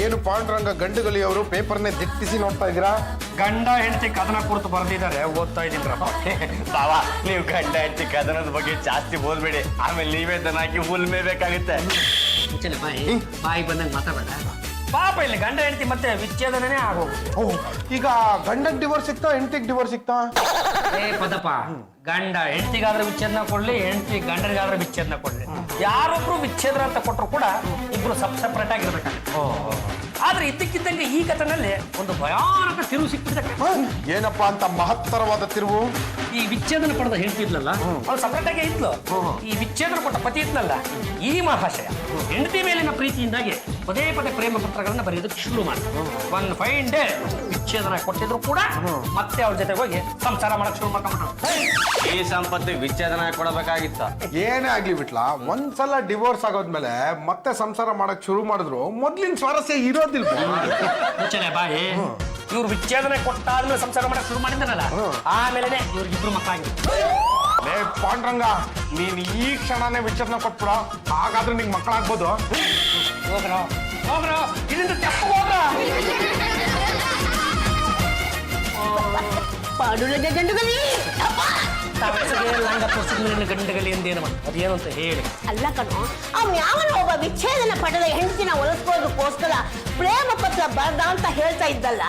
ಏನು ಪಾಂಡುರಂಗ ಗಂಡುಗಲಿಯವರು ಪೇಪರ್ನೇ ದಿಟ್ಟಿಸಿ ನೋಡ್ತಾ ಇದ್ದೀರಾ? ಗಂಡ ಹೆಂಡತಿ ಕದನ ಕುರಿತು ಬರೆದಿದ್ದಾರೆ, ಓದ್ತಾ ಇದ್ದೀನ್ರಪ್ಪ. ಬಾವಾ, ನೀವು ಗಂಡ ಹೆಂಡತಿ ಕದನದ ಬಗ್ಗೆ ಜಾಸ್ತಿ ಓದ್ಬೇಡಿ, ಆಮೇಲೆ ನೀವೇ ದನ ಹಾಕಿ ಹುಲ್ ಮೇಯ್ಬೇಕಾಗುತ್ತೆ. ಬಾಯಿ ಬಂದಂಗೆ ಮಾತಾಡಬೇಡ. ಪಾಪ ಇಲ್ಲಿ ಗಂಡ ಹೆಂಡತಿ ಮತ್ತೆ ವಿಚ್ಛೇದನೇ ಆಗೋದು. ಈಗ ಗಂಡಗ್ ಡಿವೋರ್ಸ್ ಸಿಗ್ತಾ ಹೆಂಡತಿಗೆ ಡಿವೋರ್ಸ್ ಸಿಗ್ತಾ? ಪದಪ್ಪ, ಗಂಡ ಹೆಂಡತಿಗಾದ್ರೆ ವಿಚ್ಛೇದನ ಕೊಡ್ಲಿ, ಹೆಂಡತಿ ಗಂಡನಿಗಾದ್ರೆ ವಿಚ್ಛೇದನ ಕೊಡ್ಲಿ, ಯಾರೊಬ್ರು ವಿಚ್ಛೇದನ ಅಂತ ಕೊಟ್ಟರು ಕೂಡ ಇಬ್ರು ಸಪ್ರೇಟ್ ಆಗಿರ್ಬೇಕಾಗುತ್ತೆ. ಆದ್ರೆ ಇದ್ದಕ್ಕಿದ್ದಂಗೆ ಈ ಕಥನಲ್ಲಿ ಒಂದು ಭಯಾನಕ ತಿರುವು ಸಿಕ್ಬಿಡ್ತಕ್ಕೆ. ಏನಪ್ಪಾ ಅಂತ ಮಹತ್ತರವಾದ ತಿರುವು? ಈ ವಿಚ್ಛೇದನ ಪಡೆದ ಹೆಂಡತಿ ಇದ್ಲಲ್ಲ, ಅವಳು ಸಪ್ರೇಟ್ ಆಗೇ ಇದ್ಲು. ಈ ವಿಚ್ಛೇದನ ಕೊಟ್ಟ ಪತಿ ಇದ್ನಲ್ಲ, ಈ ಮಹಾಶಯ ಹೆಂಡತಿ ಮೇಲಿನ ಪ್ರೀತಿಯಿಂದಾಗಿ ಪದೇ ಪದೇ ಪ್ರೇಮ ಪತ್ರಗಳನ್ನ ಬರೆಯೋದಕ್ಕೆ ಶುರು ಮಾಡಿ ಒನ್ ಫೈನ್ ಡೇ ವಿಚ್ಛೇದನ ಕೊಟ್ಟಿದ್ರು ಕೂಡ ಮತ್ತೆ ಅವ್ರ ಜೊತೆಗೆ ಹೋಗಿ ಸಂಸಾರ ಮಾಡಕ್ ಶುರು ಮಾಡ್ಕೊಂಡ್ಬಿಟ್ರು. ಈ ಸಂಪತ್ತಿ ವಿಚ್ಛೇದನ ಕೊಡಬೇಕಾಗಿತ್ತ. ಏನೇ ಆಗ್ಲಿ ಬಿಟ್ಲಾ, ಒಂದ್ಸಲ ಡಿವೋರ್ಸ್ ಆಗೋದ್ಮೇಲೆ ಮತ್ತೆ ಸಂಸಾರ ಮಾಡಕ್ ಶುರು ಮಾಡಿದ್ರು ಮೊದ್ಲಿನ ಸ್ವಾರಸ್ಯ ಇರೋದಿಲ್ಲ. ಬಾಯಿ, ಇವ್ರು ವಿಚ್ಛೇದನ ಕೊಟ್ಟಾದ್ಮೇಲೆ ಸಂಸಾರ ಮಾಡಕ್ ಶುರು ಮಾಡಿದ್ರಲ್ಲ, ಆಮೇಲೆ ಇವ್ರಿಗಿಬ್ರು ಮಕ್ಕಳಾಗಿದ್ರು. ಪಾಂಡುರಂಗ, ನೀನ್ ಈ ಕ್ಷಣನೇ ವಿಚ್ಛೇದನ ಕೊಟ್ಬಿಡ, ಹಾಗಾದ್ರೆ ನಿಂಗೆ ಮಕ್ಕಳಾಗ್ಬೋದು. ಹೋಗ್ರ ಇದರಿಂದ ತೆಪ್ಪ ಹೋಗ್ರ. ಪಾಂಡುರಂಗ ಗಂಡುಗಲಿ ಗಂಡಗಲಿ ಎಂದೇನು ಅದೇನು ಅಂತ ಹೇಳಿ. ಅಲ್ಲ ಕಣೋ, ಯಾವನ ಒಬ್ಬ ವಿಚ್ಛೇದನ ಪಡೆದ ಹೆಂಡತಿನ ಒಲಿಸ್ಕೋದಕ್ಕೋಸ್ಕರ ಪ್ರೇಮ ಪತ್ರ ಬರ್ದ ಅಂತ ಹೇಳ್ತಾ ಇದ್ದಲ್ಲ,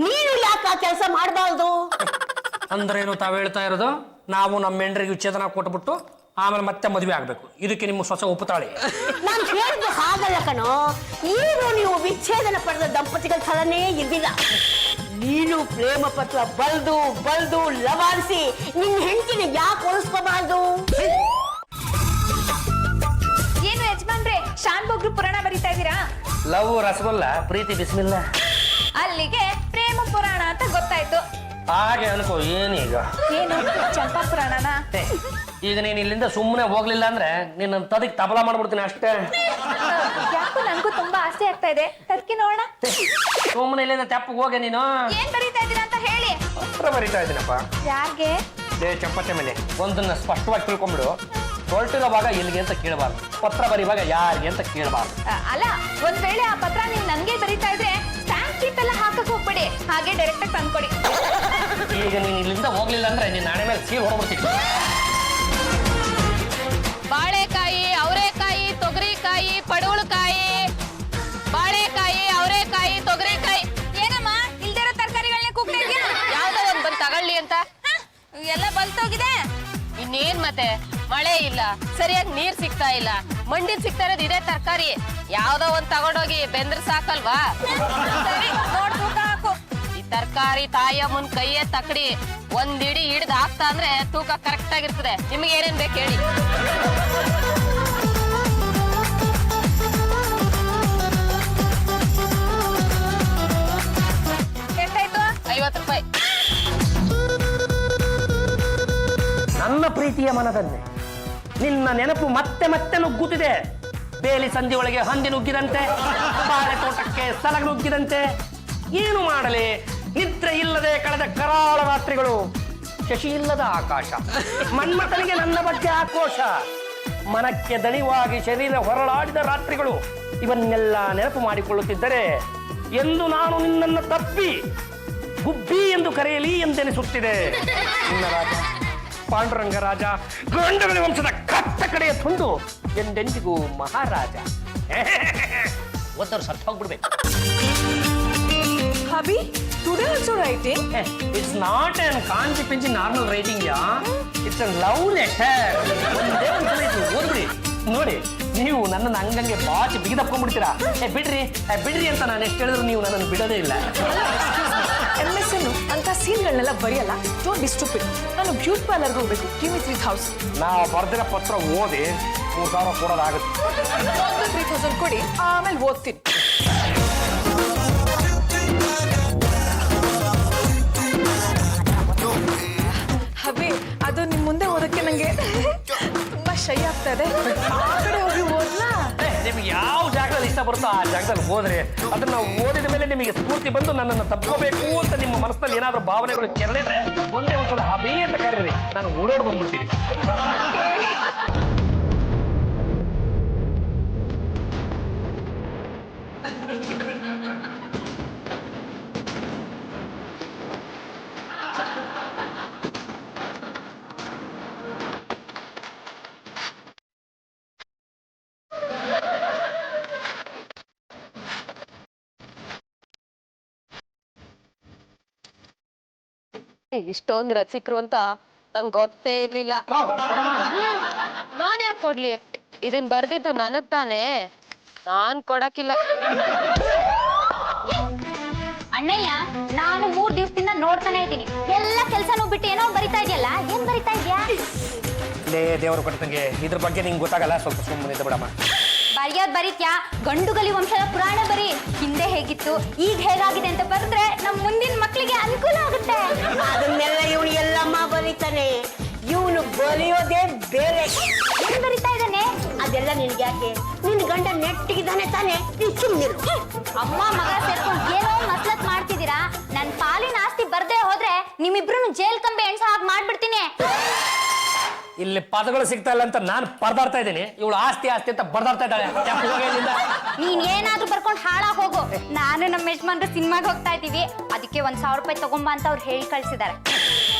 ನೀನು ಯಾಕೆ ಆ ಕೆಲಸ ಮಾಡಬಾರ್ದು? ಅಂದ್ರೇನು ತಾವ್ ಹೇಳ್ತಾ ಇರೋದು? ನಾವು ನಮ್ಮ ಹೆಂಡ್ರಿಗೆ ವಿಚ್ಛೇದನ ಕೊಟ್ಬಿಟ್ಟು ಆಮೇಲೆ ಮತ್ತೆ ಮದುವೆ ಆಗ್ಬೇಕು, ಇದಕ್ಕೆ ನಿಮ್ಮ ಸೊಸೆ ಒಪ್ಪುತ್ತಾಳೆ? ನಾನು ಹೇಳಿದ್ದು ಹಾಗಲ್ಲ ಕಣೋ, ನೀವು ವಿಚ್ಛೇದನ ಪಡೆದ ದಂಪತಿಗಳ ಥರನೇ ಇದ್ದಿಲ್ಲ. ನೀನು ಪ್ರೇಮ ಪತ್ರ ಬಲ್ದು ಬಲ್ದು ಲವಾರಿಸಿ ನಿನ್ನ ಹೆಂಡತಿನ ಯಾಕೆ ಒಲಿಸ್ಕೋಬಾರ್ದು? ಏನು ಯಜಮಾನ್ರೆ, ಶಾನ್ ಬೊಗ್ರು ಪುರಾಣ ಬರೀತಾ ಇದ್ದೀರಾ? ಲವ್ ರಸಗುಲ್ಲ, ಪ್ರೀತಿ ಬಿಸ್ಮಿಲ್ಲ. ಅಲ್ಲಿಗೆ ಪ್ರೇಮ ಪುರಾಣ ಅಂತ ಗೊತ್ತಾಯ್ತು. ಹಾಗೆ ಅನ್ಕೋ. ಏನೀಗ ಏನು ಚಂಪಾ ಪುರಾಣನ? ಈಗ ನೀನ್ ಇಲ್ಲಿಂದ ಸುಮ್ಮನೆ ಹೋಗ್ಲಿಲ್ಲ ಅಂದ್ರೆ ನಿನ್ನ ತದಕ್ ತಬಲಾ ಮಾಡ್ಬಿಡ್ತೀನಿ ಅಷ್ಟೇ. ಯಾಕೋ ನನ್ಗೂ ತುಂಬಾ ಆಸೆ ಆಗ್ತಾ ಇದೆ, ತರ್ಕಿ ನೋಡೋಣ. ಸುಮ್ಮನೆ ಇಲ್ಲಿಂದ ತೆಪ್ಪಗೆ ಹೋಗೆ ನೀನು. ಏನ್ ಬರೀತಾ ಇದ್ದೀರಾ ಅಂತ ಹೇಳಿ. ಪತ್ರ ಬರೀತಾ ಇದ್ದೀನಪ್ಪ. ಯಾರಿಗೆ? ಚಪ್ಪಚ್ಚೆ ಮೇಲೆ ಒಂದನ್ನ ಸ್ಪಷ್ಟವಾಗಿ ತಿಳ್ಕೊಂಡ್ಬಿಡು. ಹೊರಟಿರೋ ಭಾಗ ಎಲ್ಲಿಗೆ ಅಂತ ಕೇಳಬಾರ್ದು, ಪತ್ರ ಬರೀವಾಗ ಯಾರಿಗೆ ಅಂತ ಕೇಳಬಾರ್ದು. ಅಲ್ಲ, ಒಂದ್ ವೇಳೆ ಆ ಪತ್ರ ನೀವು ನನ್ಗೆ ಬರೀತಾ ಇದ್ರೆ ಸ್ಟಾಂಪ್ ಕೀಪ್ ಎಲ್ಲ ಹಾಕಕ್ ಹೋಗ್ಬೇಡಿ, ಹಾಗೆ ಡೈರೆಕ್ಟ್ ಆಗಿ ತಂದ್ಕೊಡಿ. ಈಗ ನೀನ್ ಇಲ್ಲಿಂದ ಹೋಗ್ಲಿಲ್ಲ ಅಂದ್ರೆ ನಿನ್ನ ಹಣೆ ಮೇಲೆ ಸೀಲ್ ಹೊರಬಿಡ್ತೀನಿ. ಬಾಳೆಕಾಯಿ, ಅವರೆಕಾಯಿ, ತೊಗರಿಕಾಯಿ, ಪಡವಲಕಾಯಿ, ಬಾಳೆಕಾಯಿ, ಅವರೆಕಾಯಿ, ತೊಗರಿಕಾಯಿ. ಏನಮ್ಮ ಇಲ್ದಿರೋ ತರಕಾರಿಗಳನ್ನೇ ಕೂಗ್ತಾ ಇದೀಯಾ? ಯಾವ್ದೋ ಒಂದ್ ಬಂದ್ ತಗೊಳ್ಳಿ ಅಂತ. ಎಲ್ಲ ಬಲ್ತೋಗಿದೆ. ಇನ್ನೇನ್ ಮತ್ತೆ, ಮಳೆ ಇಲ್ಲ, ಸರಿಯಾಗಿ ನೀರ್ ಸಿಗ್ತಾ ಇಲ್ಲ, ಮಂಡಿಲ್ ಸಿಗ್ತಾ ಇರೋದು ಇದೇ ತರಕಾರಿ. ಯಾವ್ದೋ ಒಂದ್ ತಗೊಂಡೋಗಿ ಬೆಂದ್ರ ಸಾಕಲ್ವಾ? ಸರಿ, ನೋಡ್ ತೂಕ ಹಾಕು. ಈ ತರಕಾರಿ ತಾಯಮ್ಮನ್ ಕೈಯೇ ತಕಡಿ, ಒಂದ್ ಇಡಿ ಹಿಡ್ದು ಹಾಕ್ತಾ ಅಂದ್ರೆ ತೂಕ ಕರೆಕ್ಟ್ ಆಗಿರ್ತದೆ. ನಿಮ್ಗೆ ಏನೇನ್ ಬೇಕು ಹೇಳಿ. ಎಷ್ಟಾಯ್ತು? 50 ರೂಪಾಯಿ. ನನ್ನ ಪ್ರೀತಿಯ ಮನದನ್ನೇ ನಿನ್ನ ನೆನಪು ಮತ್ತೆ ಮತ್ತೆ ನುಗ್ಗುತ್ತಿದೆ. ಬೇಲಿ ಸಂಧಿ ಒಳಗೆ ಹಂದಿ ನುಗ್ಗಿದಂತೆ, ಬಾಳೆ ತೋಟಕ್ಕೆ ಸಲಗ ನುಗ್ಗಿದಂತೆ. ಏನು ಮಾಡಲಿ, ನಿದ್ರೆ ಇಲ್ಲದೆ ಕಳೆದ ಕರಾಳ ರಾತ್ರಿಗಳು, ಶಶಿ ಇಲ್ಲದ ಆಕಾಶ, ಮನ್ಮಥನಿಗೆ ನನ್ನ ಬಗ್ಗೆ ಆಕ್ರೋಶ, ಮನಕ್ಕೆ ದಣಿವಾಗಿ ಶರೀರ ಹೊರಳಾಡಿದ ರಾತ್ರಿಗಳು, ಇವನ್ನೆಲ್ಲ ನೆನಪು ಮಾಡಿಕೊಳ್ಳುತ್ತಿದ್ದರೆ ಎಂದು ನಾನು ನಿನ್ನನ್ನು ತಪ್ಪಿ ಗುಬ್ಬಿ ಎಂದು ಕರೆಯಲಿ ಎಂದೆನಿಸುತ್ತಿದೆ. ನಿನ್ನ ರಾಜ ಪಾಂಡುರಂಗ ರಾಜ, ಗಂಡಗಳ ವಂಶದ ಕಟ್ಟ ಕಡೆಯ ತುಂಡು, ಎಂದೆಂದಿಗೂ ಮಹಾರಾಜ. ಒತ್ತರು ಸತ್ತು ಹೋಗ್ಬಿಡ್ಬೇಕು. Hubby, today also writing? It's not an ಕಾಂಚಿ ಪಿಂಚಿ normal writing yeah, it's a love letter. ಒಂದೇ ಒಂದ್ಸಲ ಇದು ಓದ್ಬಿಡಿ ನೋಡಿ. ನೀವು ನನ್ನನ್ನು ಹಂಗಂಗೆ ಬಾಚಿ ಬಿಗಿದಪ್ಕೊಂಡ್ಬಿಡ್ತೀರಾ. ಬಿಡ್ರಿ ಬಿಡ್ರಿ ಅಂತ ನಾನು ಎಷ್ಟು ಹೇಳಿದ್ರು ನೀವು ನನ್ನನ್ನು ಬಿಡೋದೇ ಇಲ್ಲ. MSN ಅಂತ ಸೀನ್ಗಳನ್ನೆಲ್ಲ ಬರೆಯಲ್ಲ. Don't be stupid. ನಾನು ಬ್ಯೂಟಿ ಪಾರ್ಲರ್ಗೆ ಹೋಗ್ಬೇಕು. Give me 3000. ನಾವು ಬರ್ದಿರೋ ಪತ್ರ ಓದಿ 3000 ಕೊಡೋದಾಗುತ್ತೆ. 3000 ಕೊಡಿ, ಆಮೇಲೆ ಓದ್ತೀನಿ. ಹಬಿ, ಅದು ನಿಮ್ ಮುಂದೆ ಓದಕ್ಕೆ ನಂಗೆ ತುಂಬಾ ಶೈ ಆಗ್ತಾ ಇದೆ. ಆ ಕಡೆ ಹೋಗಿ ಓದ್ಲಾ? ನಿಮ್ಗೆ ಯಾವ ಜಾಗದಲ್ಲಿ ಇಷ್ಟ ಬರುತ್ತೋ ಆ ಜಾಗದಲ್ಲಿ ಹೋದ್ರೆ ಅದನ್ನ ಓದಿದ ಮೇಲೆ ನಿಮಗೆ ಸ್ಫೂರ್ತಿ ಬಂದು ನನ್ನನ್ನು ತಪ್ಕೋಬೇಕು ಅಂತ ನಿಮ್ಮ ಮನಸ್ಸಲ್ಲಿ ಏನಾದ್ರೂ ಭಾವನೆಗಳು ಕೆರಳಿದ್ರೆ ಒಂದೇ ಒಂದ್ಸಲ ಹಬಿ ಅಂತ ಕರೀರಿ, ನಾನು ಓಡೋಡ್ ಬಂದ್ಬಿಡ್ತೀನಿ. ಇಷ್ಟೊಂದು ರಸಿಕರು ಅಂತ ನಂಗೆ ಗೊತ್ತೇ ಇರ್ಲಿಲ್ಲ. ನಾನ್ ಯಾಕೆ ಕೊಡ್ಲಿ? ಇದನ್ ಬರ್ದಿದ್ದು ನನಗ್ ತಾನೇ, ನಾನ್ ಕೊಡಕ್ಕಿಲ್ಲ. ಅಣ್ಣಯ್ಯ, ನಾನು 3 ದಿವಸದಿಂದ ನೋಡ್ತಾನೆ ಇದ್ದೀನಿ. ಎಲ್ಲ ಕೆಲ್ಸನೂ ಬಿಟ್ಟು ಏನೋ ಬರಿತಾ ಇದೆಯಲ್ಲ, ಏನ್ ಬರಿತಾ ಇದ್ಯಾ? ಲೇ ದೇವರು ಕೊಟ್ಟಂಗೆ ಇದ್ರ ಬಗ್ಗೆ ನಿಂಗೆ ಗೊತ್ತಾಗಲ್ಲ, ಸ್ವಲ್ಪ ಸುಮ್ಮನೆ ಬಿಡಮ್ಮ. ಬರಿಯೋದ್ ಬರೀತ್ಯಾ, ಗಂಡುಗಲಿ ವಂಶದ ಪುರಾಣ ಬರಿ. ಹಿಂದೆ ಹೇಗಿತ್ತು, ಈಗ ಹೇಗಾಗಿದೆ ಅಂತ ಬರೆದ್ರೆ ನಮ್ ಮುಂದಿನ ಮಕ್ಕಳಿಗೆ ಅನುಕೂಲ ಆಗುತ್ತೆ. ಅದನ್ನೆಲ್ಲ ಇವನು ಎಲ್ಲಮ್ಮ ಬರೀತಾನೆ. ಇವನು ಬರೆಯೋದೇ ಬೇರೆ. ಏನ್ ಬರಿತಾ ಇದ್ದಾನೆ? ಅದೆಲ್ಲ ನಿನ್ಗೆ ಯಾಕೆ? ನಿನ್ ಗಂಡ ನೆಟ್ಟಿಗಿದ್ದಾನೆ ತಾನೆ, ನೀನ್ ಸುಮ್ಮನಿರು. ಅಮ್ಮ ಮಗ ಸೇರ್ಕೊಂಡು ಏನೋ ಮಸ್ಲತ್ ಮಾಡ್ತಿದ್ದೀರಾ. ನನ್ ಪಾಲಿನ ಆಸ್ತಿ ಬರ್ದೇ ಹೋದ್ರೆ ನಿಮ್ಮಿಬ್ರು ಜೈಲ್ ಕಂಬೆ ಎಣ್ಸೋ ಹಾಗೆ ಮಾಡ್ಬಿಡ್ತೀನಿ. ಇಲ್ಲಿ ಪದಗಳು ಸಿಗ್ತಾ ಇಲ್ಲ ಅಂತ ನಾನು ಪರದಾಡ್ತಾ ಇದ್ದೀನಿ, ಇವಳು ಆಸ್ತಿ ಆಸ್ತಿ ಅಂತ ಬರ್ದಾಡ್ತಾ ಇದ್ದಾಳೆ. ನೀನ್ ಏನಾದ್ರೂ ಬರ್ಕೊಂಡು ಹಾಳಾಗ್ ಹೋಗು. ನಾನು ನಮ್ಮ ಯಜಮಾನ್ರು ಸಿನಿಮಾಗೆ ಹೋಗ್ತಾ ಇದ್ದೀವಿ, ಅದಕ್ಕೆ 1,000 ರೂಪಾಯಿ ತಗೊಂಬ ಅಂತ ಅವ್ರು ಹೇಳಿ ಕಳ್ಸಿದ್ದಾರೆ.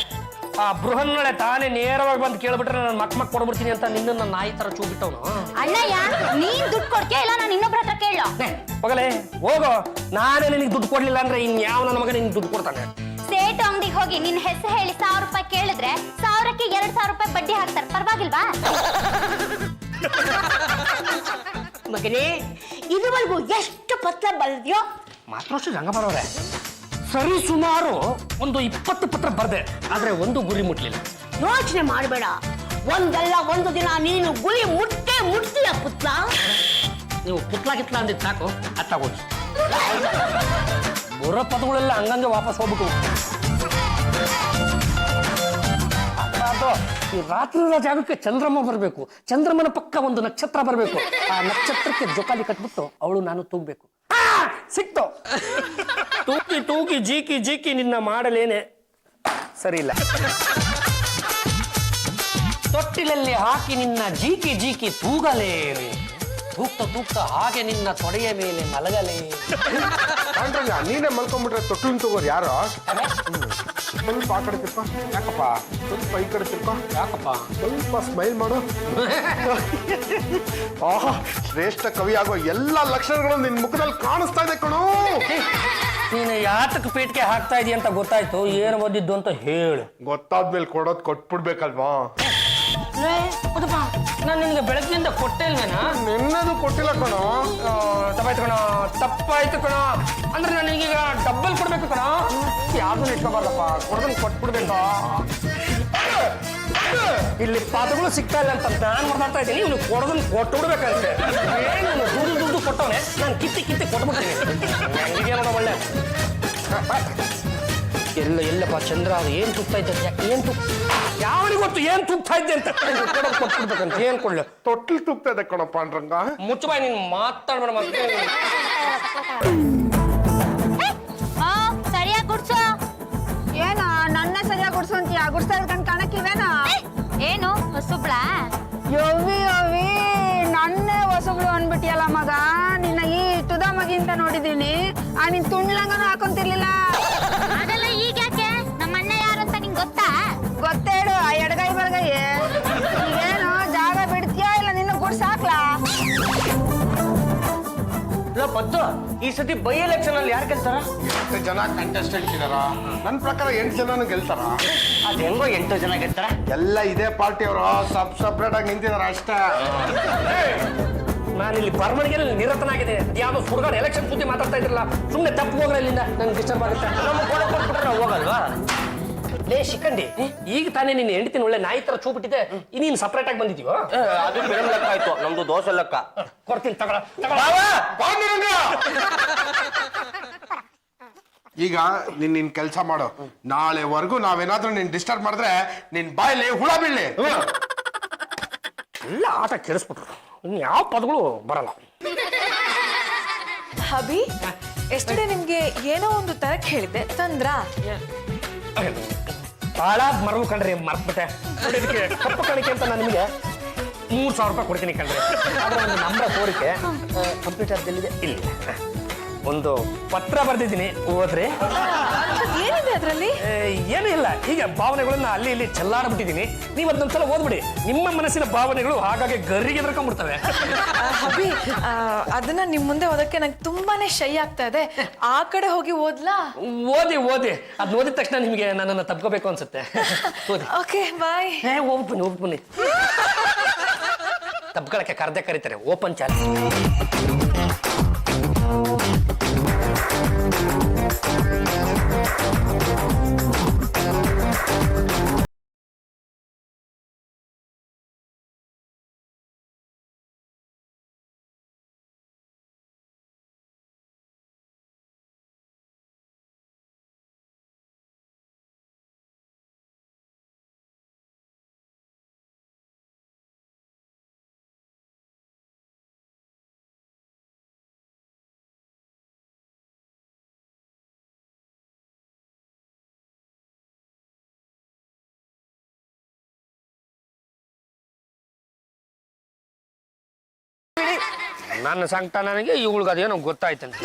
ಆ ಬೃಹನ್ನಳೆ ತಾನೇ ನೇರವಾಗಿ ಬಂದು ಕೇಳ್ಬಿಟ್ರೆ ನಾನು ಮಕ್ ಕೊಡ್ಬಿಡ್ತೀನಿ ಅಂತ ನಿನ್ನ ನಾಯಿ ತರ ಚೂಬಿಟ್ಟವನು. ಅಣ್ಣಯ್ಯ, ನೀನ್ ದುಡ್ಡು ಕೊಡ್ಕೆ ಇಲ್ಲ, ನಾನು ಇನ್ನೊಬ್ರ ಹತ್ರ ಕೇಳೋ. ಹೋಗಲೇ ಹೋಗೋ, ನಾನೇ ನಿನಗೆ ದುಡ್ಡು ಕೊಡ್ಲಿಲ್ಲ ಅಂದ್ರೆ ಇನ್ಯಾವ ನನ್ನ ಮಗ ನಿನ್ಗೆ ದುಡ್ಡು ಕೊಡ್ತಾನೆ? ಸೇಟು ಅಂಗಡಿಗೆ ಹೋಗಿ ನಿನ್ ಹೆಸರು ಹೇಳಿ 1,000 ರೂಪಾಯಿ ಕೇಳಿದ್ರೆ 1,000ಕ್ಕೆ 2,000 ರೂಪಾಯಿ ಬಡ್ಡಿ ಹಾಕ್ತಾರೆ, ಪರವಾಗಿಲ್ವಾ? ಮಗನೇ, ಇದುವರೆಗೂ ಎಷ್ಟು ಪತ್ರ ಬರೆದ್ಯೋ? ಮಾತ್ರ ರಂಗ ಬರೋರೆ ಸರಿ ಸುಮಾರು ಒಂದು 20 ಪತ್ರ ಬರ್ದೆ, ಆದ್ರೆ ಒಂದು ಗುರಿ ಮುಟ್ಲಿಲ್ಲ. ಯೋಚನೆ ಮಾಡಬೇಡ, ಒಂದಲ್ಲ ಒಂದು ದಿನ ನೀನು ಗುರಿ ಮುಟ್ತೀಯ ಪುತ್ರ. ನೀವು ಪುತ್ಲ ಗಿತ್ಲ ಅಂದಿದ್ದು ಸಾಕು, ಅತ್ತ ಹೋಗಿ ಬರೋ ಪದಗಳೆಲ್ಲ ಹಂಗಂಗೆ ವಾಪಸ್ ಹೋಗ್ಬಿಟ್ಟು. ಈ ರಾತ್ರಿ ಜಾಗಕ್ಕೆ ಚಂದ್ರಮ್ಮ ಬರಬೇಕು, ಚಂದ್ರಮ್ಮನ ಪಕ್ಕ ಒಂದು ನಕ್ಷತ್ರ ಬರಬೇಕು, ಆ ನಕ್ಷತ್ರಕ್ಕೆ ಜೋಕಾಲಿ ಕಟ್ಬಿಟ್ಟು ಅವಳು ನಾನು ತೂಗ್ಬೇಕು. ಸಿಕ್ತು. ತೂಕಿ ತೂಕಿ ಜೀಕಿ ಜೀಕಿ ನಿನ್ನ ಮಾಡಲೇನೆ ಸರಿ ಇಲ್ಲ. ತೊಟ್ಟಿಲಲ್ಲಿ ಹಾಕಿ ನಿನ್ನ ಜೀಕಿ ಜೀಕಿ ತೂಗಲೇನೆ, ತೂಗ್ತ ತೂಗ್ತ ಹಾಗೆ ನಿನ್ನ ತೊಡೆಯ ಮೇಲೆ ಮಲಗಲೇ. ಕಾಣ್ರಂಗ ನೀನೇ ಮಲ್ಕೊಂಡ್ಬಿಟ್ರೆ ತೊಟ್ಟಿನ ತಗೋರು ಯಾರು? ಸ್ವಲ್ಪ ಆ ಕಡೆ ತಿರ್ಕೊ. ಯಾಕಪ್ಪ? ಸ್ವಲ್ಪ ಈ ಕಡೆ ತಿರ್ಕೊ. ಯಾಕಪ್ಪ? ಸ್ವಲ್ಪ ಸ್ಮೈಲ್ ಮಾಡು. ಆಹಾ, ಶ್ರೇಷ್ಠ ಕವಿ ಆಗೋ ಎಲ್ಲ ಲಕ್ಷಣಗಳು ನಿನ್ ಮುಖದಲ್ಲಿ ಕಾಣಿಸ್ತಾ ಇದೆ ಕಣೋ. ನೀನು ಯಾತಕ್ಕೆ ಪೇಟಿಗೆ ಹಾಕ್ತಾ ಇದೀಯ ಅಂತ ಗೊತ್ತಾಯ್ತು, ಏನು ಓದಿದ್ದು ಅಂತ ಹೇಳು. ಗೊತ್ತಾದ್ಮೇಲೆ ಕೊಡೋದ್ ಕೊಟ್ಬಿಡ್ಬೇಕಲ್ವಾ? ನಾನು ನಿನಗೆ ಬೆಳಗ್ಗಿಂದ ಕೊಟ್ಟೆ ಇಲ್ವೇನಾ? ನಿನ್ನದು ಕೊಟ್ಟಿಲ್ಲ ಕಣೋ. ತಪ್ಪಾಯ್ತು ಕಣ, ತಪ್ಪಾಯ್ತು ಕಣ. ಅಂದ್ರೆ ನಾನು ಈಗ ಡಬ್ಬಲ್ ಕೊಡ್ಬೇಕು ಕಣ. ಯಾವ್ದು ಇಟ್ಕೋಬಾರ್ದಪ್ಪ, ಕೊಡೋದನ್ನ ಕೊಟ್ಬಿಡ್ಬೇಕಾ? ಇಲ್ಲಿ ಪಾದಗಳು ಸಿಗ್ತಾ ಇಲ್ಲ ಅಂತ ನಾನು ಮಾತಾಡ್ತಾ ಇದ್ದೀನಿ, ಇವನು ಕೊಡೋದನ್ನ ಕೊಟ್ಟು ಬಿಡ್ಬೇಕಂತೆ. ಏನು ದುಡ್ಡು ಕೊಟ್ಟವನೆ, ನಾನು ಕಿತ್ತಿ ಕೊಟ್ಬಿಡ್ತೀನಿ. ನನಗೆ ನೋಡೋ ಒಳ್ಳೆ ಎಲ್ಲಪ್ಪ ಚಂದ್ರ, ಅದು ಏನ್ ತುಗ್ತಾ ಇದ್ದ? ಏನ್ ಯಾವನಿಗೆ ಗೊತ್ತು ಏನ್ ತುಗ್ತಾ ಇದ್ದೆ ಅಂತ? ಕೊಡೋದು ಕೊಟ್ಬಿಡ್ಬೇಕಂತ. ಏನ್ ಕೊಡ್ಲಿ? ತೊಟ್ಟಿಲ್ ತುಗ್ತಾ ಇದೆ ಕಣೋ ಪಾಂಡ್ರಂಗ. ಮುಚ್ಚಬಾಯ್, ನೀನ್ ಮಾತಾಡ್ಬೇಡ ಮತ್ತೆ. ಸರಿಯಾಗಿ ಗುಡ್ಸೋ. ಏನ ನನ್ನ ಸರಿಯಾಗಿ ಗುಡ್ಸು ಅಂತೀಯ? ಗುಡ್ಸ್ತಾ ಇದ್ಕೊಂಡು ಕಾಣಕ್ಕಿಲ್ವೇನಾ? ಏನು ಹೊಸುಬ್ಳ? ಯವ್ವಿ ನನ್ನೇ ಹೊಸಬ್ಳು ಅನ್ಬಿಟ್ಟಿಯಲ್ಲ ಮಗ. ನಿನ್ನ ಈ ತುದ ಮಗಿಂತ ನೋಡಿದೀನಿ, ಆ ನಿನ್ ತುಂಡ್ಲಂಗನೂ ಹಾಕೊಂತಿರ್ಲಿಲ್ಲ. ಅದೆಲ್ಲ ಈಗ ಯಾಕೆ? ನಮ್ಮ ಅಣ್ಣ ಯಾರು ಅಂತ ನಿಂಗೆ ಗೊತ್ತಾ? ಗೊತ್ತೇಳು, ಆ ಎಡಗೈ ಬಲಗೈ. ಈಗೇನು ಜಾಗ ಬಿಡ್ತೀಯಾ ಇಲ್ಲ ನಿನ್ನ ಗುಡ್ಸ್ ಹಾಕ್ಲಾ? ಪತ್ತು ಈ ಸತಿ ಬೈ ಎಲೆಕ್ಷನ್ ಅಲ್ಲಿ ಯಾರು ಗೆಲ್ತಾರ? 8 ಜನ ಕಂಟೆಸ್ಟೆಂಟ್ ಇದಾರ. ನನ್ನ ಪ್ರಕಾರ 8 ಜನನು ಗೆಲ್ತಾರ. ಅದ್ ಹೆಂಗೋ 8 ಜನ ಗೆಲ್ತಾರ? ಎಲ್ಲ ಇದೇ ಪಾರ್ಟಿಯವರು ಸಪ್ರೇಟ್ ಆಗಿ ನಿಂತಿದಾರ ಅಷ್ಟೇ. ನಾನಿಲ್ಲಿ ಬರವಣಿಗೆ ನಿರತನಾಗಿದೆ. ಯಾವ್ದೋ ಸುಡ್ಗಾಡ್ ಎಲೆಕ್ಷನ್ ಸುದ್ದಿ ಮಾತಾಡ್ತಾ ಇದ್ರಲ್ಲ, ಸುಮ್ಮನೆ ತಪ್ಪು ಹೋಗ್ರ ಇಲ್ಲಿಂದ, ನಂಗೆ ಡಿಸ್ಟರ್ಬ್ ಆಗುತ್ತೆ. ನಮ್ಗೆ ಕೊಟ್ಬಿಟ್ರೆ ನಾವು ಹೋಗಲ್ವಾ? ಲೇ ಶಿಖಂಡಿ, ಈಗ ತಾನೇ ನಿನ್ನ ಹೆಂಡತಿನ ಒಳ್ಳೆ ನಾಯಿ ತರ ಚೂಬಿಟ್ಟಿದೆ, ನೀನ್ ಸಪ್ರೇಟ್ ಆಗಿ ಬಂದಿದೀವ? ಅದು ಫಿಲ್ಮ್ ಲೆಕ್ಕ ಆಯ್ತು, ನಮ್ದು ದೋಸೆ ಲೆಕ್ಕ. ಕೊಡ್ತೀನಿ ತಗೊಳ. ಈಗ ನಿನ್ ಕೆಲಸ ಮಾಡು. ನಾಳೆವರೆಗೂ ನಾವೇನಾದ್ರೂ ನಿನ್ ಡಿಸ್ಟರ್ಬ್ ಮಾಡಿದ್ರೆ ನಿನ್ ಬಾಯಲ್ಲಿ ಹುಳ ಬೀಳಿ. ಎಲ್ಲ ಆಟ ಕೆಡಿಸ್ಬಿಟ್ರು, ಇನ್ ಯಾವ ಪದಗಳು ಬರಲ್ಲ. ಹಬಿ, ಎಷ್ಟೇ ನಿಮ್ಗೆ ಏನೋ ಒಂದು ತರಕ್ ಹೇಳಿದ್ದೆ, ತಂದ್ರ? ಬಹಳ ಮರವು ಕಂಡ್ರಿ, ಮರ್ತ್ಬಿಟ್ಟೆ. ಇದಕ್ಕೆ ಕಪ್ಪು ಕಾಣಿಕೆ ಅಂತ ನಾನು ನಿಮಗೆ 3,000 ರೂಪಾಯಿ ಕೊಡ್ತೀನಿ ಕಂಡ್ರಿ. ಆದ್ರೆ ಒಂದು ನಂಬರ್ ತೋರಿಕೆ ಕಂಪ್ಯೂಟರ್ ಎಲ್ಲಿದೆ? ಇಲ್ಲ. ಒಂದು ಪತ್ರ ಬರ್ದಿದ್ದೀನಿ, ಓದ್ರಿ. ಏನಿದೆ ಅದ್ರಲ್ಲಿ? ಏನೂ ಇಲ್ಲ, ಹೀಗೆ ಭಾವನೆಗಳನ್ನ ಅಲ್ಲಿ ಇಲ್ಲಿ ಚೆಲ್ಲಾಡ್ಬಿಟ್ಟಿದ್ದೀನಿ. ನೀವು ಅದನ್ನೊಂದ್ಸಲ ಓದ್ಬಿಡಿ. ನಿಮ್ಮ ಮನಸ್ಸಿನ ಭಾವನೆಗಳು ಹಾಗಾಗಿ ಗರಿಗೆ ಎದ್ರಕೊಂಡ್ಬಿಡ್ತವೆ. ಅಭಿ, ಅದನ್ನ ನಿಮ್ ಮುಂದೆ ಓದಕ್ಕೆ ನಂಗೆ ತುಂಬಾನೇ ಶೈ ಆಗ್ತಾ ಇದೆ. ಆ ಕಡೆ ಹೋಗಿ ಓದ್ಲಾ? ಓದಿ ಅದ್ ಓದಿದ ತಕ್ಷಣ ನಿಮಗೆ ನನ್ನನ್ನು ತಪ್ಕೋಬೇಕು ಅನ್ಸುತ್ತೆ. ಓದಿ. ಓಕೆ, ಬಾಯ್. ಹೋಗಿ ಬನ್ನಿ. ತಪ್ಕೊಳಕ್ಕೆ ಕರ್ದೆ ಕರೀತಾರೆ, ಓಪನ್ ಚಾಲೆಂಜ್. ನನ್ನ ಸಂಕಟ ನನಗೆ ಇವುಗಳಿಗೆ ಅದೇನೋ ಗೊತ್ತಾಯ್ತಂತೆ.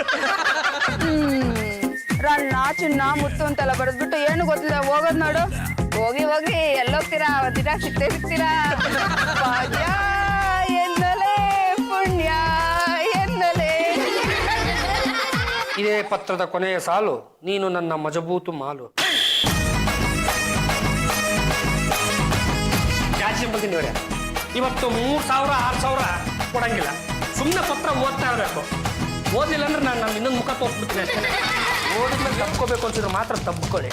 ರನ್ನ ಚಿನ್ನ ಮುತ್ತು ಅಂತೆಲ್ಲ ಬರೆದ್ಬಿಟ್ಟು ಏನು ಗೊತ್ತಿಲ್ಲ ಹೋಗೋದ್ ನೋಡು. ಹೋಗಿ ಎಲ್ಲೋಗ್ತೀರಾ? ದಿನ ಸಿಗ್ತೀರಾ? ಭಾಗ್ಯ ಎನ್ನಲೇ ಪುಣ್ಯ ಎನ್ನಲೇ. ಇದೇ ಪತ್ರದ ಕೊನೆಯ ಸಾಲು, ನೀನು ನನ್ನ ಮಜಬೂತು ಮಾಲು. ಬರ್ತೀನಿ ಇವತ್ತು 3,000 6,000 ಕೊಡಂಗಿಲ್ಲ. ಸುಮ್ಮನೆ ಪತ್ರ ಓದ್ತಾ ಇರಬೇಕು. ಓದಿಲ್ಲ ಅಂದ್ರೆ ನಾನು ಇನ್ನೊಂದು ಮುಖ ತೋರಿಸ್ಬಿಡ್ತೀನಿ ಅಷ್ಟೇ. ಓದಿದ್ಮೇಲೆ ತಪ್ಕೋಬೇಕು ಅನ್ಸಿದ್ರೆ ಮಾತ್ರ ತಪ್ಕೊಳ್ಳಿ.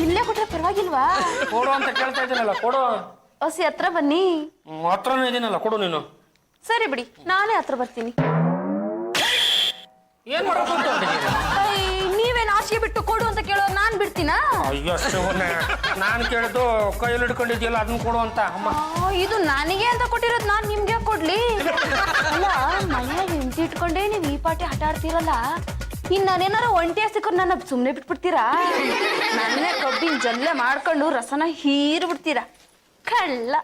ಇಲ್ಲೇ ಕೊಟ್ರೆ ಪರವಾಗಿಲ್ವಾ? ಕೊಡು ಅಂತ ಕೇಳ್ತಾ ಇದ್ದೀನಲ್ಲ, ಕೊಡು. ಹೊಸಿ ಹತ್ರ ಬನ್ನಿ. ಹತ್ರನೇ ಇದೀನಲ್ಲ, ಕೊಡು ನೀನು. ಸರಿ ಬಿಡಿ, ನಾನೇ ಹತ್ರ ಬರ್ತೀನಿ. ಏನ್ ಮಾಡೋದು ಅಂತ ಹೊರಟಿದ್ದೀರಿ? ನೀವೇನ್ ಆಸೆ ಬಿಟ್ಟು ಕೊಡು ಅಂತ ಕೇಳೋದು ನಾನ್ ಬಿಡ್ತೀನಾ? ಅಯ್ಯೋ ಶಿವನೇ, ನಾನು ಕೇಳಿದ್ದು ಕೈಯಲ್ಲಿ ಹಿಡ್ಕೊಂಡಿದ್ಯಲ್ಲ ಅದನ್ನ ಕೊಡು ಅಂತ. ಅಮ್ಮ, ಇದು ನನಗೆ ಅಂತ ಕೊಟ್ಟಿರೋದು ನಾನ್ ನಿಮ್ಗೆ ಕೊಡ್ಲಿ? ಅಲ್ಲ, ಮನೆಯಾಗ ಹೆಂಡತಿ ಇಟ್ಕೊಂಡೇ ನೀವ್ ಈ ಪಾಟಿ ಆಟ ಆಡ್ತೀರಲ್ಲ, ಇನ್ ನಾನೇನಾರ ಒಂಟಿ ಸಿಕ್ಕರು ನನ್ನ ಸುಮ್ನೆ ಬಿಟ್ಬಿಡ್ತೀರಾ? ನನ್ನೇ ಕಬ್ಬಿನ ಜಲ್ಲೆ ಮಾಡ್ಕೊಂಡು ರಸನ ಹೀರ್ ಬಿಡ್ತೀರಾ ಕಳ್ಳ.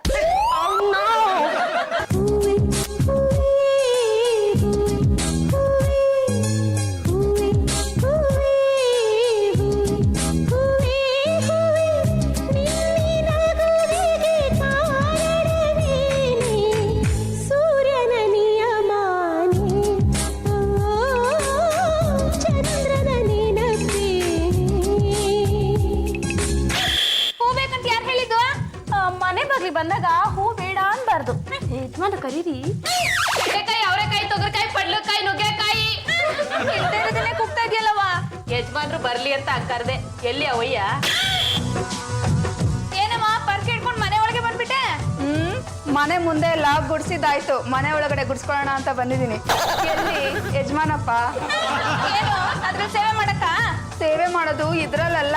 ಬಂದಾಗ ಹೂ ಬೇಡ ಅನ್ಬಾರ್ದು. ಯಜಮಾನ ಕರೀರಿ. ಅವರೆಕಾಯಿ, ತೊಗರಿಕಾಯಿ, ಪಡ್ಲಕಾಯಿ, ನುಗ್ಗೆಕಾಯಿ ಇರೋದನ್ನೇ ಕೂಗ್ತಾ ಇದೆಯಲ್ಲವಾ? ಯಜಮಾನ್ರು ಬರ್ಲಿ ಅಂತ ಕರ್ದೆ. ಎಲ್ಲಿ ಅವಯ್ಯ? ಏನಮ್ಮ ಪರ್ಕೆ ಇಟ್ಕೊಂಡು ಮನೆ ಒಳಗೆ ಬಂದ್ಬಿಟ್ಟೆ? ಮನೆ ಮುಂದೆ ಲಾಗ್ ಗುಡ್ಸಿದ್ದಾಯ್ತು, ಮನೆ ಒಳಗಡೆ ಗುಡ್ಸ್ಕೊಳ್ಳೋಣ ಅಂತ ಬಂದಿದ್ದೀನಿ. ಎಲ್ಲಿ ಯಜಮಾನಪ್ಪ? ಏನು ಅದ್ರ ಸೇವೆ ಮಾಡಕ್ಕ? ಸೇವೆ ಮಾಡೋದು ಇದ್ರಲ್ಲ,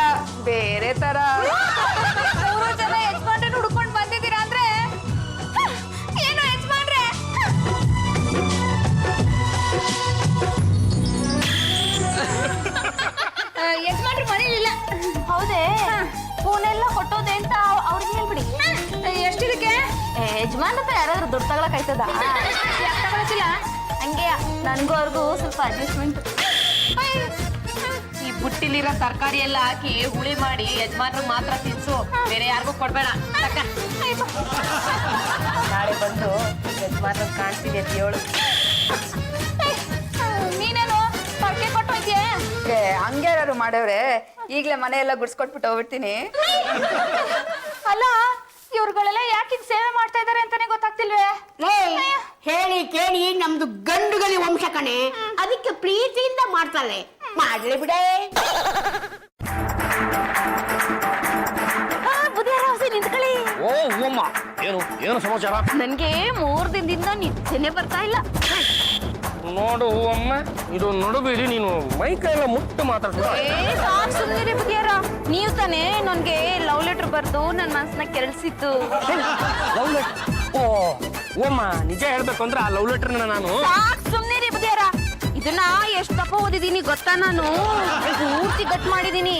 ಬೇರೆ ತರ. 3 ಜನ ಯಜಮಾನ್ರನ್ನ ಹುಡ್ಕೊಂಡು ಬಂದಿದ್ದೀರಾ ಅಂದ್ರೆ ಏನು ಯಜಮಾನ್ರೆ? ಯಜಮಾನ್ರು ಮನೇಲಿಲ್ಲ. ಹೌದೇ? ಫೋನೆಲ್ಲ ಕೊಟ್ಟೋದೆ ಅಂತ ಅವ್ರಿಗೆ ಹೇಳ್ಬಿಡಿ. ಎಷ್ಟಿದಕ್ಕೆ? ಯಜಮಾನ್ ಹತ್ರ ಯಾರಾದ್ರೂ ದುಡ್ಡು ತಗೊಳಕಾಯ್ತದ? ಯಾಕೆ ತಗೊಳಕಿಲ್ಲ? ಹಂಗೆ ನನಗೂ ಅವ್ರಿಗೂ ಸ್ವಲ್ಪ ಅಡ್ಜಸ್ಟ್ಮೆಂಟ್. ಈ ಬುಟ್ಟಿಲಿರೋ ತರಕಾರಿ ಎಲ್ಲ ಹಾಕಿ ಹುಳಿ ಮಾಡಿ ಯಜಮಾನ್ರು ಮಾತ್ರ ತಿನ್ಸು, ಬೇರೆ ಯಾರಿಗೂ ಕೊಡ್ಬೇಡ. ನಾಳೆ ಬಂದು ಯಜಮಾನ್ರು ಕಾಣ್ತೀನಿ ಅಂತ ಹೇಳು. ನೀನೇನು ಪರ್ಕೆ ಕೊಟ್ಟು ಹೋಗ್ತೀಯ? ಹಂಗೆ ಯಾರು ಮಾಡವ್ರೆ, ಈಗ್ಲೇ ಮನೆಯೆಲ್ಲ ಗುಡ್ಸ್ಕೊಟ್ಬಿಟ್ಟು ಹೋಗ್ಬಿಡ್ತೀನಿ. ಅಲ್ಲ, ಇವ್ರುಗಳೆಲ್ಲ ಯಾಕೆ ಸೇವೆ ಮಾಡ್ತಾ ಇದಾರೆ ಅಂತಾನೆ ಗೊತ್ತಾಗ್ತಿಲ್ವೇ? ಹೇಳಿ ಕೇಳಿ ನಮ್ದು ಗಂಡುಗಲಿ ವಂಶ ಕಣೆ, ಅದಕ್ಕೆ ಪ್ರೀತಿಯಿಂದ ಮಾಡ್ತಾಳೆ. ಮಾಡ್ಲಿ ಬಿಡೆ. ನಿಂತ್ಕೊಳ್ಳಿ. ಓ ಅಮ್ಮ, ಏನು ಸಮಾಚಾರ? ನನ್ಗೆ 3 ದಿನದಿಂದ ನಿದ್ದೆನೆ ಬರ್ತಾ ಇಲ್ಲ. ನೋಡು ಅಮ್ಮ, ಇದು ನೋಡಬೇಡಿ, ನೀನು ಮೈ ಕೈಯೆಲ್ಲ ಮುಟ್ಟು ಮಾತಾಡ್ತೀರ. ಸುಮ್ಮನೆ ಬುದಿಯಾರ, ನೀವು ತಾನೇ ನನ್ಗೆ ಲವ್ ಲೆಟರ್ ಬರ್ದು ನನ್ನ ಮನಸ್ಸನ್ನ ಕೆರಳಿಸಿತ್ತು. Love letter? ಓ ಅಮ್ಮ, ನಿಜ ಹೇಳ್ಬೇಕು ಅಂದ್ರೆ ಆ ಲವ್ ಲೆಟರ್ನ ನಾನು ಸುಮ್ಮನೆ ಬುದಿಯಾರ, ಇದನ್ನ ಎಷ್ಟು ದಪ್ಪ ಓದಿದೀನಿ ಗೊತ್ತಾ ನಾನು ಪೂರ್ತಿ ಗಟ್ ಮಾಡಿದೀನಿ.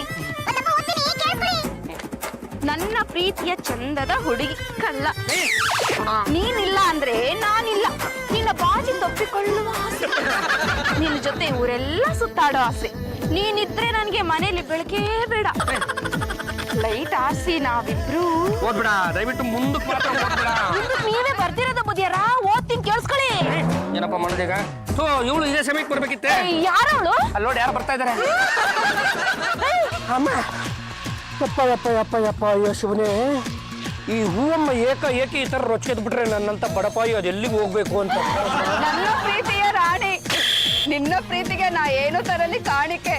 ನನ್ನ ಪ್ರೀತಿಯ ಚಂದದ ಹುಡುಗಿ ಕಳ್ಳ, ನೀನಿಲ್ಲ ಅಂದ್ರೆ ನಾನಿಲ್ಲ. ನಿನ್ನ ಬಾಜಿ ತಪ್ಪಿಕೊಳ್ಳುವ ಆಸೆ, ನಿನ್ನ ಜೊತೆ ಊರೆಲ್ಲ ಸುತ್ತಾಡೋ ಆಸೆ. ನೀನಿದ್ರೆ ನನ್ಗೆ ಮನೇಲಿ ಬೆಳಕೇ ಬೇಡ. ಲೈಟ್ ಆರಿಸಿ ನಾವಿಬ್ರು ಓದ್ಬಿಡ, ದಯವಿಟ್ಟು ಮುಂದಕ್ಕೆ ಮಾತ್ರ ಓದ್ಬಿಡ. ನೀವೇ ಬರ್ದಿರೋದ ಬುದಿಯಾರ, ಓದ್ತೀನಿ ಕೇಳಿಸ್ಕೊಳ್ಳಿ. ಏನಪ್ಪ ಮಾಡೋದೀಗ? ಇವಳು ಇದೇ ಸಮಯಕ್ಕೆ ಬರ್ಬೇಕಿತ್ತೆ. ಯಾರವಳು? ಅಲ್ಲಿ ನೋಡಿ ಯಾರು ಬರ್ತಾ ಇದಾರೆ. ಅಮ್ಮ, ಯಪ್ಪ ಯಪ್ಪ ಯಪ್ಪ ಯಪ್ಪ, ಅಯ್ಯೋ ಶಿವನೇ, ಈ ಹೂವಮ್ಮ ಏಕಿ ಈ ಥರ ರೊಚ್ಕೆದ್ ಬಿಟ್ರೆ ನನ್ನಂತ ಬಡಪಾಯಿ ಅದು ಎಲ್ಲಿಗೆ ಹೋಗ್ಬೇಕು ಅಂತ. ನನ್ನ ಪ್ರೀತಿಯ ರಾಣಿ, ನಿನ್ನ ಪ್ರೀತಿಗೆ ನಾ ಏನು ತರಲಿ ಕಾಣಿಕೆ.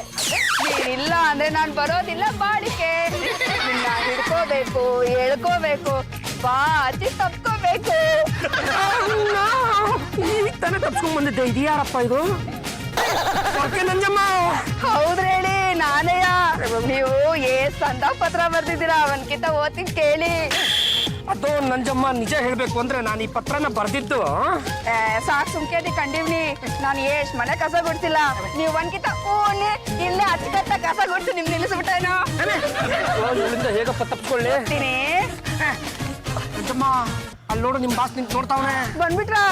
ನೀನಿಲ್ಲ ಅಂದ್ರೆ ನಾನ್ ಬರೋದಿಲ್ಲ ಬಾಡಿಕೆ. ನಿನ್ನ ಹಿಡ್ಕೋಬೇಕು, ಎಳ್ಕೋಬೇಕು, ಬಾಚಿ ತಪ್ಕೋಬೇಕು. ಈಗ ತಾನೇ ತಪ್ಸ್ಕೊಂಡ್ ಬಂದಿದ್ದೆ. ಇದು ಯಾರಪ್ಪ ಇದು? ನಂಜಮ್ಮ. ಹೌದ್ರೇಳಿ, ನಾನೇಯ. ನೀವು ಸಂತಾಪ ಪತ್ರ ಬರ್ದಿದ್ದೀರಾ, ಅವನ್ಕಿಂತ ಓದ್ತೀನಿ ಕೇಳಿ. ಅದು ನಂಜಮ್ಮ, ನಿಜ ಹೇಳ್ಬೇಕು ಅಂದ್ರೆ ನಾನು ಈ ಪತ್ರನ ಬರ್ದಿದ್ದು. ಸಾಕ್ ಸುಮ್ಕೇದಿ ಕಂಡಿವ್ನಿ. ನಾನು ಎಷ್ಟ್ ಮನೆ ಕಸ ಗುಡ್ಸಿಲ್ಲ, ನೀವು ಒಂದ್ಕಿಂತ ಓನೆ ಇಲ್ಲೇ ಅಚ್ಚುಕಟ್ಟ ಕಸ ಗುಡ್ಸಿ ನಿಮ್ ನಿಲ್ಲಿಸ್ಬಿಟ್ಟೇನೋ. ಇಲ್ಲಿಂದ ಹೇಗಪ್ಪ ತಪ್ಸ್ಕೊಳ್ಳಿ? ನಂಜಮ್ಮ, ಅಲ್ಲಿ ನೋಡು, ನಿಮ್ ಬಾಸ್ ನಿಂತು ನೋಡ್ತಾವನೆ. ಬಂದ್ಬಿಟ್ರಾ?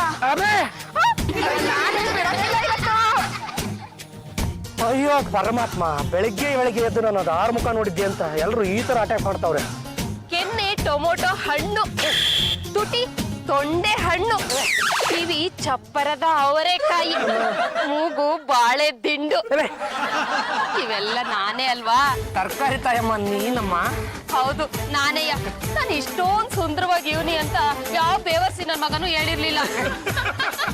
ಅಯ್ಯೋ ಪರಮಾತ್ಮ, ಬೆಳಿಗ್ಗೆ ಎದ್ದು ನಾನು ಅದು 6 ಮುಖ ನೋಡಿದ್ದೆ ಅಂತ ಎಲ್ಲರೂ ಈ ತರ ಅಟ್ಯಾಕ್ ಮಾಡ್ತಾವ್ರೆ. ಕೆನ್ನೆ ಟೊಮೊಟೊ ಹಣ್ಣು, ತುಟಿ ತೊಂಡೆ ಹಣ್ಣು, ಕಿವಿ ಚಪ್ಪರದ ಅವರೆಕಾಯಿ, ಮೂಗು ಬಾಳೆ ದಿಂಡು. ಇವೆಲ್ಲ ನಾನೇ ಅಲ್ವಾ? ತರಕಾರಿ ತಾಯಮ್ಮ ನೀನಮ್ಮ. ಹೌದು, ನಾನೇಯ. ನಾನು ಇಷ್ಟೊಂದು ಸುಂದರವಾಗಿ ಇವನಿ ಅಂತ ಯಾವ ಬೇವರ್ಸಿ ನನ್ನ ಮಗನೂ ಹೇಳಿರ್ಲಿಲ್ಲ.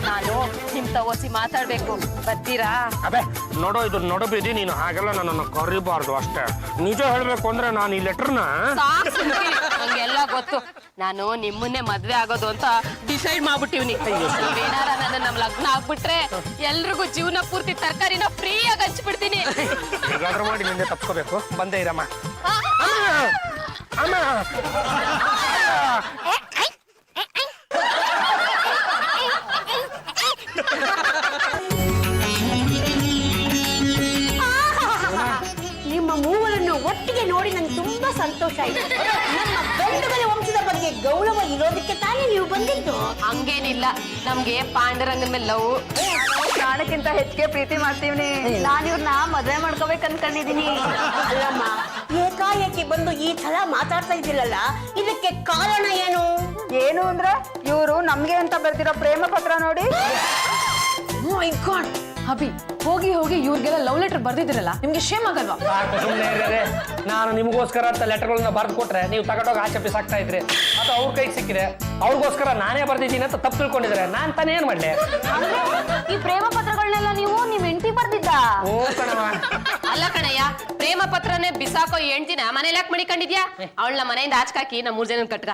ನಾನು ನಿಮ್ ತಗೋಸಿ ಮಾತಾಡ್ಬೇಕು, ಬರ್ತೀರಾ? ಅಬೇ ನೋಡೋ, ಇದು ನೋಡಬೇಡಿ ನೀನು, ಹಾಗೆಲ್ಲ ನನ್ನನ್ನು ಕರಿಬಾರ್ದು ಅಷ್ಟೇ. ನಿಜ ಹೇಳ್ಬೇಕು ಅಂದ್ರೆ ನಾನು ಈ ಲೆಟರ್ನ ನಂಗೆಲ್ಲ ಗೊತ್ತು. ನಾನು ನಿಮ್ಮನ್ನೇ ಮದ್ವೆ ಆಗೋದು ಅಂತ ಡಿಸೈಡ್ ಮಾಡ್ಬಿಟ್ಟಿವ್ನಿ. ನೀವೇನಾರ ನಮ್ಮ ಲಗ್ನ ಆಗ್ಬಿಟ್ರೆ ಎಲ್ರಿಗೂ ಜೀವನ ಪೂರ್ತಿ ತರಕಾರಿನ ಫ್ರೀಯಾಗಿ ಹಂಚ್ಬಿಡ್ತೀನಿ. ಹೇಗಾದ್ರೂ ಮಾಡಿ ನಿಂದೆ ತಪ್ಸ್ಕೋಬೇಕು. ಬಂದೇ ಇರಮ್ಮ. ಅಮ್ಮ, ನಿಮ್ಮ ಮೂವರನ್ನು ಒಟ್ಟಿಗೆ ನೋಡಿ ನಂಗೆ ತುಂಬಾ ಸಂತೋಷ ಆಯ್ತು. ನಮ್ಮ ಗಂಡುಗಳ ವಂಶದ ಬಗ್ಗೆ ಗೌರವ ಇರೋದಕ್ಕೆ ತಾನೇ ನೀವು ಬಂದಿದ್ದು. ಹಂಗೇನಿಲ್ಲ, ನಮ್ಗೆ ಪಾಂಡುರಂಗನ ಮೇಲೆ ಲವ್. ಪ್ರಾಣಕ್ಕಿಂತ ಹೆಚ್ಚಿಗೆ ಪ್ರೀತಿ ಮಾಡ್ತೀವ್ನಿ. ನಾನು ಇವ್ರನ್ನ ಮದ್ವೆ ಮಾಡ್ಕೋಬೇಕು ಅನ್ಕೊಂಡಿದೀನಿ. ಅಲ್ಲಮ್ಮ, ಏಕಾಏಕಿ ಬಂದು ಈ ತರ ಮಾತಾಡ್ತಾ ಇದ್ದಿಲ್ಲಲ್ಲ, ಇದಕ್ಕೆ ಕಾರಣ ಏನು? ಏನು ಅಂದ್ರೆ ಇವರು ನಮ್ಗೆ ಅಂತ ಬರ್ತಿರೋ ಪ್ರೇಮ ಪತ್ರ ನೋಡಿ. ಮೈ ಗಾಡ್, ಅಭಿ ಹೋಗಿ ಇವ್ರಿಗೆಲ್ಲ ಲವ್ ಲೆಟರ್ ಬರ್ದಿದ್ರಲ್ಲ, ನಿಮ್ಗೆ ಶೇಮ್ ಆಗಲ್ವಾ? ಸುಮ್ಮನೆ ಇರ್ರಿ. ನಾನು ನಿಮಗೋಸ್ಕರ ಅಂತ ಲೆಟರ್ಗಳನ್ನ ಬರ್ದು ಕೊಟ್ರೆ ನೀವು ತಗೊಂಡೋಗಿ ಆಚೆ ಬಿಸಾಕ್ತಾ ಇದ್ರಿ. ಅದು ಅವ್ರ ಕೈಗೆ ಸಿಕ್ಕಿದೆ, ಅವ್ರಿಗೋಸ್ಕರ ನಾನೇ ಬರ್ದಿದ್ದೀನಿ ಅಂತ ತಪ್ಪು ತಿಳ್ಕೊಂಡಿದ್ರೆ ನಾನ್ ತಾನೇ ಏನ್ ಮಾಡ್ಲಿ? ಈ ಪ್ರೇಮ ಪತ್ರಗಳನ್ನೆಲ್ಲ ನೀವು ನಿಮ್ ಹೆಂಡತಿ ಬರ್ದಿದ್ದ? ಓ ಕಣವ. ಅಲ್ಲ ಕಣಯ್ಯ, ಪ್ರೇಮ ಪತ್ರನೇ ಬಿಸಾಕೋ ಹೆಂಡ್ತಿನ ಮನೇಲಿ ಯಾಕೆ ಮಡಿಕೊಂಡಿದ್ಯಾ? ಅವಳನ್ನ ಮನೆಯಿಂದ ಆಚಕಾಕಿ ನಮ್ಮ 3 ಜನ ಕಟ್ಕ.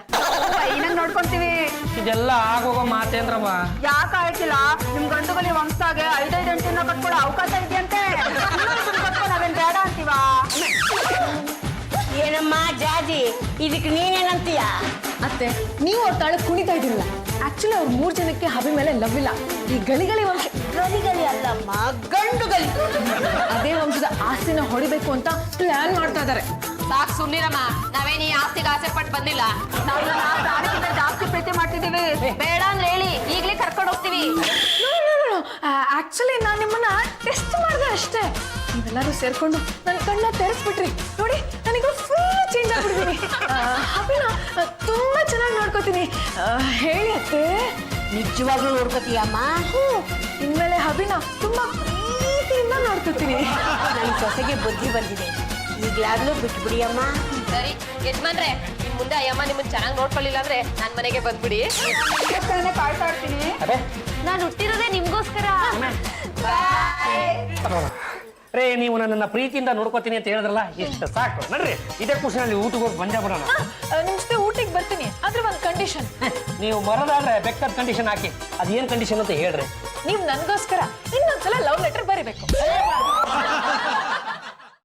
ಇನ್ನಂಗ್ ನೋಡ್ಕೊಂತೀವಿ. ಇದೆಲ್ಲ ಆಗೋಗೋ ಮಾತೇಂದ್ರಮ್ಮ. ಯಾಕ ಆಯ್ತಿಲ್ಲ? ನಿಮ್ ಗಂಡುಗಲಿ ವಂಶದಾಗೆ 5 ಹೆಂಡತಿನ ಕಟ್ಕೊಳ್ಳೋ ಅವಕಾಶ ಇದೆಯಂತೆ. ನಾವೇನ್ ಬೇಡ ಅಂತೀವಾ? ಏನಮ್ಮ ಜಾಜಿ, ಇದಕ್ಕೆ ನೀನೇನಂತೀಯ? ಅತ್ತೆ, ನೀವು ಅವ್ರ ತಾಳೆ ಕುಣಿತಾ ಇದ್ದೀರಲ್ಲ, ಆಕ್ಚುಲಿ ಅವ್ರ 3 ಜನಕ್ಕೆ ಹಬಿ ಮೇಲೆ ಲವ್ ಇಲ್ಲ. ಈ ಗಲಿಗಲಿ ವಂಶ, ಗಲಿಗಲಿ ಅಲ್ಲಮ್ಮ, ಗಂಡುಗಲಿ. ಅದೇ ವಂಶದ ಆಸ್ತಿನ ಹೊಡಿಬೇಕು ಅಂತ ಪ್ಲಾನ್ ಮಾಡ್ತಾ ಇದಾರೆ. ಸಾಕ್ ಸುಮ್ನಿರಮ್ಮ, ನಾವೇನ್ ಈ ಆಸ್ತಿಗೆ ಆಸೆ ಪಟ್ಟು ಬಂದಿಲ್ಲ. ನಾವು ಪ್ರಾಣಕ್ಕಿಂತ ಜಾಸ್ತಿ ಪ್ರೀತಿ ಮಾಡ್ತಿದೀವಿ. ಬೇಡ ಅಂದ್ರೆ ಹೇಳಿ, ಈಗ್ಲೇ ಕರ್ಕೊಂಡು ಹೋಗ್ತೀವಿ. ಆಕ್ಚುಲಿ ನಾನು ನಿಮ್ಮನ್ನ ಟೆಸ್ಟ್ ಮಾಡಿದೆ ಅಷ್ಟೇ. ನೀವೆಲ್ಲರೂ ಸೇರ್ಕೊಂಡು ನನ್ನ ಕಣ್ಣ ತೆರೆಸ್ಬಿಟ್ರಿ ನೋಡಿ, ನನಗೆ ಫುಲ್ ಚೇಂಜ್ ಆಗ್ಬಿಡ್ತೀನಿ. ಹಬಿನ ತುಂಬಾ ಚೆನ್ನಾಗಿ ನೋಡ್ಕೋತೀನಿ. ಹೇಳಿ ಅತ್ತೆ. ನಿಜವಾಗ್ಲೂ ನೋಡ್ಕೋತೀಯಮ್ಮ? ಇನ್ಮೇಲೆ ಹಬಿನ ತುಂಬಾ ಪ್ರೀತಿಯಿಂದ ನೋಡ್ಕೋತೀನಿ. ನನ್ನ ಸೊಸೆಗೆ ಬುದ್ಧಿ ಬಂದಿದೆ, ಈಗ್ಲಾಗ್ಲೂ ಬಿಟ್ಬಿಡಿ ಅಮ್ಮ. ಸರಿ ಯಜಮಾನ್ರೆ, ಇನ್ ಮುಂದೆ ಅಯ್ಯಮ್ಮ ನಿಮ್ಮನ್ನ ಚೆನ್ನಾಗಿ ನೋಡ್ಕೊಳ್ಳಿಲ್ಲ ಅಂದ್ರೆ ನನ್ ಮನೆಗೆ ಬಂದ್ಬಿಡಿ. ಕಾಯ್ತಾ ಇರ್ತೀನಿ. ನಾನು ಹುಟ್ಟಿರೋದೇ ನಿಮ್ಗೋಸ್ಕರ. ರೇ, ನೀವು ನನ್ನನ್ನ ಪ್ರೀತಿಯಿಂದ ನೋಡ್ಕೋತೀನಿ ಅಂತ ಹೇಳಿದ್ರಲ್ಲ, ಎಷ್ಟು ಸಾಕು. ನಡ್ರಿ, ಇದೇ ಖುಷಿನಲ್ಲಿ ಊಟಕ್ಕೆ ಹೋಗಿ ಬಂದೇ ಬಿಡೋಣ. ನಿಮ್ ಜೊತೆ ಊಟಿಗೆ ಬರ್ತೀನಿ, ಆದ್ರೆ ಒಂದು ಕಂಡೀಷನ್. ನೀವು ಬರೋದಾದ್ರೆ ಬೆಕ್ಕದ ಕಂಡೀಷನ್ ಹಾಕಿ. ಅದೇನ್ ಕಂಡೀಷನ್ ಅಂತ ಹೇಳ್ರಿ. ನೀವು ನನ್ಗೋಸ್ಕರ ಇನ್ನೊಂದ್ಸಲ ಲವ್ ಲೆಟರ್ ಬರೀಬೇಕು.